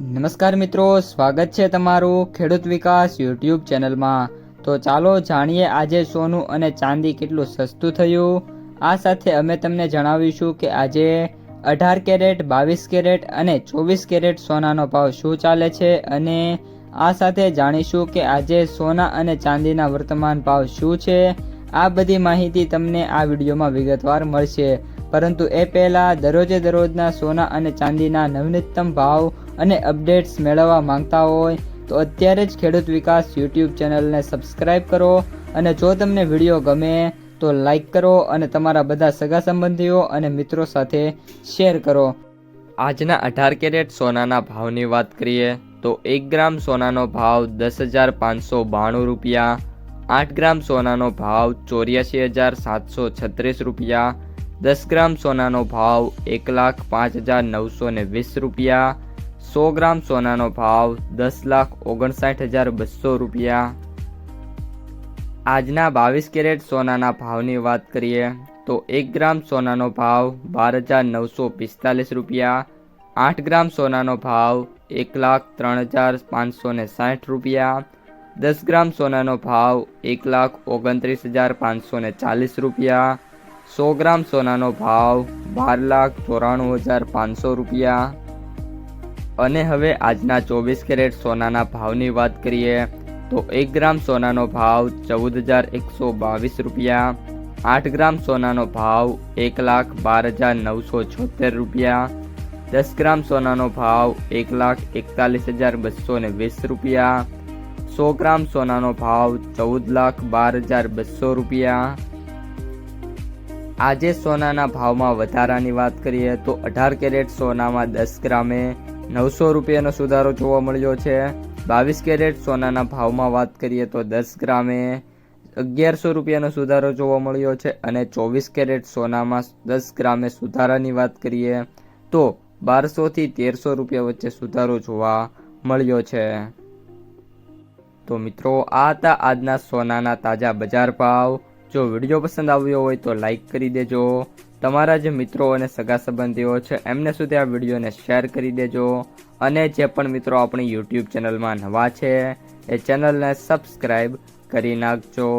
નમસ્કાર મિત્રો, સ્વાગત છે તમારું ખેડૂત વિકાસ યુટ્યુબ ચેનલમાં। તો ચાલો જાણીએ આજે સોનું અને ચાંદી કેટલું સસ્તું થયું। આ સાથે અમે તમને જણાવીશું કે આજે 18 કેરેટ, 22 કેરેટ અને 24 કેરેટ સોનાનો ભાવ શું ચાલે છે અને આ સાથે જાણીશું કે આજે સોના અને ચાંદીના વર્તમાન ભાવ શું છે। આ બધી માહિતી તમને આ વિડીયોમાં વિગતવાર મળશે, પરંતુ એ પહેલાં દરરોજના સોના અને ચાંદીના નવીનતમ ભાવ અને અપડેટ્સ મેળવવા માંગતા હોય તો અત્યારે જ ખેડૂત વિકાસ યુટ્યુબ ચેનલને સબસ્ક્રાઇબ કરો અને જો તમને વિડીયો ગમે તો લાઈક કરો અને તમારા બધા સગા સંબંધીઓ અને મિત્રો સાથે શેર કરો। આજના 18 કેરેટ સોનાના ભાવની વાત કરીએ તો 1 ગ્રામ સોનાનો ભાવ 10,592 રૂપિયા, 8 ગ્રામ સોનાનો ભાવ 84,736 રૂપિયા, 10 ગ્રામ સોનાનો ભાવ 1,05,920 રૂપિયા, 100 ગ્રામ સોનાનો ભાવ 10,59,200 રૂપિયા। આજના 22 કેરેટ સોનાના ભાવની વાત કરીએ તો 1 ગ્રામ સોનાનો ભાવ 12,945 રૂપિયા, 8 ગ્રામ સોનાનો ભાવ 1,03,560 રૂપિયા, 10 ગ્રામ સોનાનો ભાવ 1,29,540 રૂપિયા, 100 ગ્રામ સોનાનો ભાવ 12,94,500 રૂપિયા। અને હવે આજના 24 કેરેટ સોનાના ભાવની વાત કરીએ તો 1 ગ્રામ સોનાનો ભાવ 14,122 રૂપિયા, 8 ગ્રામ સોનાનો ભાવ 1,12,976 રૂપિયા, 10 ગ્રામ સોનાનો ભાવ 1,41,220 રૂપિયા, 100 ગ્રામ સોનાનો ભાવ 14,12,200 રૂપિયા। આજે સોનાના ભાવમાં વધારાની વાત કરીએ તો 18 કેરેટ સોનામાં 10 ગ્રામે 900 રૂપિયાનો સુધારો જોવા મળ્યો છે। 22 કેરેટ સોનાના ભાવમાં વાત કરીએ તો 10 ગ્રામે 1100 રૂપિયાનો સુધારો જોવા મળ્યો છે અને 24 કેરેટ સોનામાં 10 ગ્રામે સુધારાની વાત કરીએ તો 1200 થી 1300 રૂપિયા વચ્ચે સુધારો જોવા મળ્યો છે। તો મિત્રો, આ હતા આજના સોનાના તાજા બજાર ભાવ। જો વિડીયો પસંદ આવ્યો હોય તો લાઈક કરી દેજો, તમારા જે મિત્રો અને સગા સંબંધીઓ છે એમને સુધી આ વિડીયોને શેર કરી દેજો અને જે પણ મિત્રો આપણી યુટ્યુબ ચેનલમાં નવા છે એ ચેનલને સબસ્ક્રાઈબ કરી નાખજો।